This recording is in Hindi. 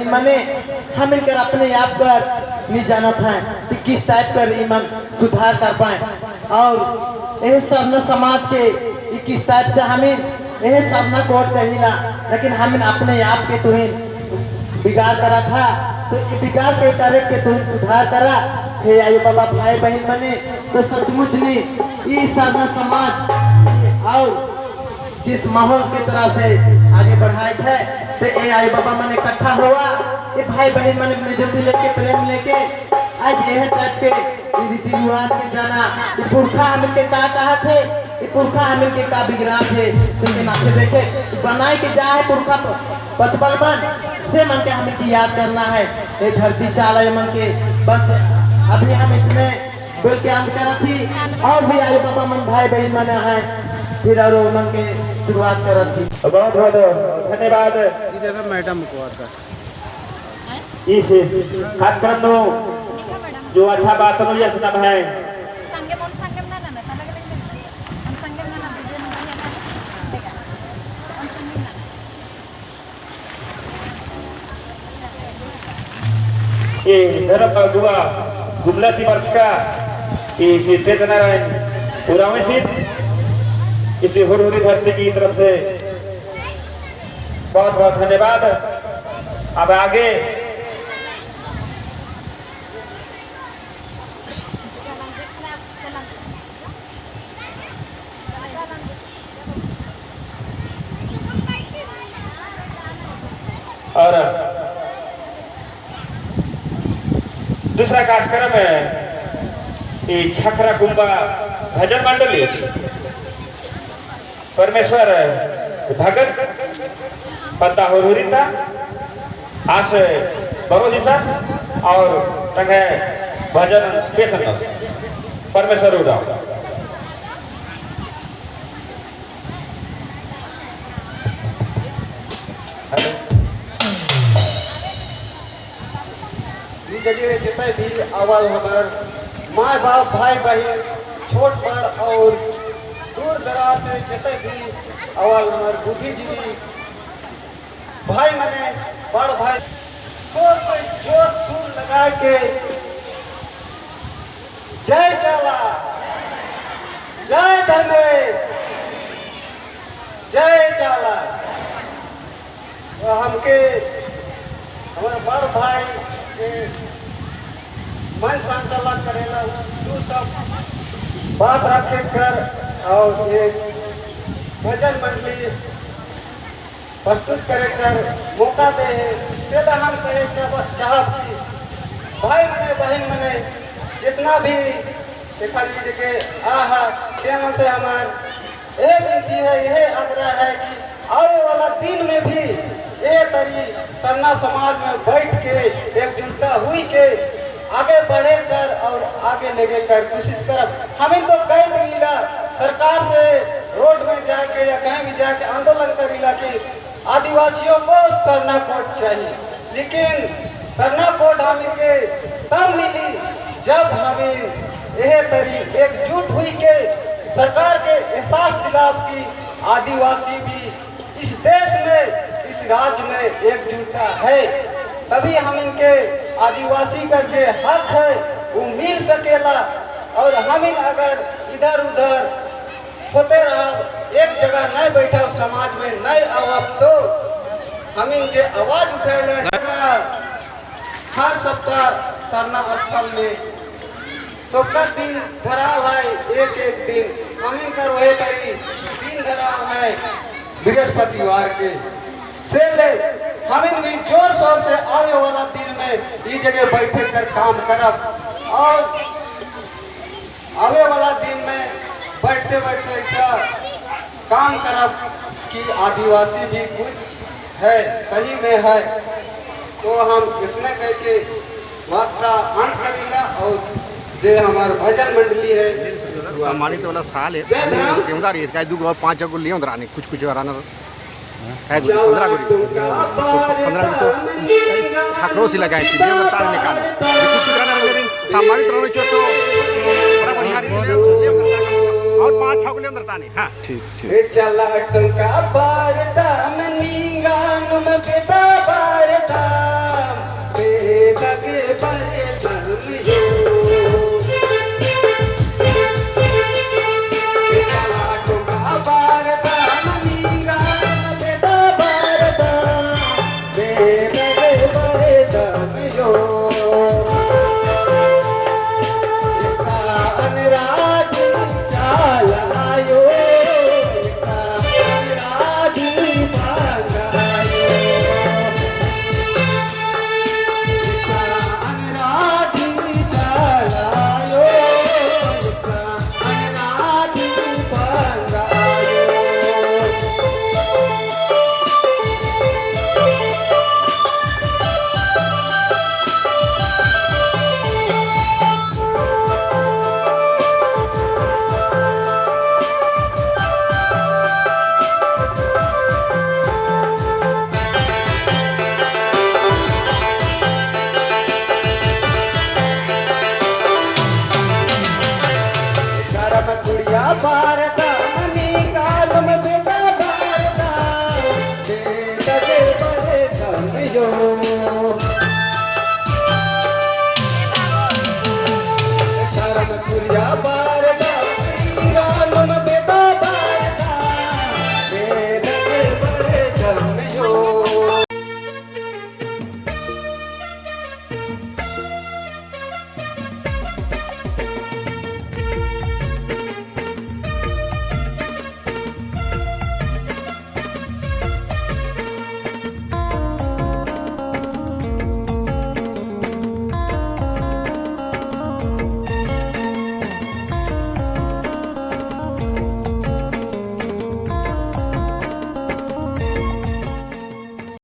बहन माने हम मिलकर अपने आप पर नहीं जानत हैं कि किस टाइप कर ईमान सुधार कर पाए और यह सरना समाज के किस टाइप से हमें यह सरना कोट कहिला लेकिन हम अपने आप के तुहिन बिगाड़ करा था तो ये बिगाड़ के करे के तुहिन सुधार करा हे आयो बाबा भाई बहन माने तो सचमुच नहीं ये सरना समाज और जिस माहौल की तरह से आगे बढ़ाए थे तो ये आयो बाबा माने इकट्ठा हुआ ये भाई बहन माने मिलजुल लेके प्रेम लेके आज यह टाइप के रीति रिवाज के जाना ये पुरखा हमिल के का कहा थे ये पुरखा हमिल के का बिगड़ा थे सुनके नाचे देखे बनाए के जा है पुरखा पचपल बन से मन के हमें की याद करना है ये धरती चाला ये मन के बस अभी हम इतने बोल के हम करा थी और भी आयो बाबा मन भाई बहन माने है फिर और मन के शुरुआत करा थी बहुत बहुत धन्यवाद मैडम को आता इस खास कर नो जो अच्छा बात नो यस ना भाई संगे बोल संगे ना ना अलग अलग हम संगे ना ना वीडियो में ना देखा हम संगे ना ये धर्म गुआ गुमलाती वर्ष का ये सीते नारायण पूरा में सीट इसी हुरहुरी धरती की तरफ से बहुत बहुत धन्यवाद। अब आगे और दूसरा कार्यक्रम है ये छखरा कुंभा भजन मंडली परमेश्वर भगत पता हो रूरिता आश बरोजी सर और तंगे भजन पेशन परमेश्वर उड़ाओ जगह जितने भी अवल हमार माँ बाप भाई बहन छोट बड़ और दूर दराज से जितने भी अवल हमार बुद्धिजीवी भाई मने बड़ भाई शोर पे जोर सुर लगा के जय चाला जय धर्मेश जय चाला हमके हमारे बड़ भाई के मन संचालक करेला तू सब बात रखे कर और एक भजन मंडली प्रस्तुत करे कर मौका दे है सेला हम कहे चाहब की भाई मने बहन मने जितना भी देखा लीजिए के आहा सेम से हमार ये विनती है यह आग्रह है कि आने वाला दिन में भी ये तरी सरना समाज में बैठ के एकजुटता हुई के आगे बढ़े कर और आगे लेके कर कोशिश कर हम इनको कई दिला सरकार से रोड में जाके या कहीं भी जाके आंदोलन करीला कि आदिवासियों को सरना कोट चाहिए लेकिन सरना कोट हम इनके तब मिली जब हम यह तरी एकजुट हुई के सरकार के एहसास दिलाव की आदिवासी भी इस देश में इस राज्य में एकजुटता है तभी हम इनके आदिवासी का जो हक है वो मिल सकेला और हम इन अगर इधर उधर होते रहा एक जगह नहीं बैठा समाज में नहीं आवब तो हम इन जो आवाज उठाएगा हर सप्ताह सरना स्थल में सबकर दिन धराल है एक एक दिन हम इनकर वही तरी दिन धराल है बृहस्पतिवार के से ले हम इनकी जोर शोर से आने वाला दिन में ये जगह बैठे कर काम करब और आने वाला दिन में बैठते बैठते ऐसा काम करब कि आदिवासी भी कुछ है सही में है तो हम इतने कह के वक्त का अंत करीला और जे हमार भजन मंडली है सम्मानित वाला साल है जय धर्म केमदार ये काय दुगो 5 गो लियो दराने कुछ राना है 15 तो खाकरो से लगाए थी ये बता निकाल कुछ राना दिन सम्मानित रहने चो तो बड़ा बढ़िया और 5-6 गो लियो दराने हां ठीक चला टंका बारदा में नींगान में बेदा बारदा लगे बड़े धर्म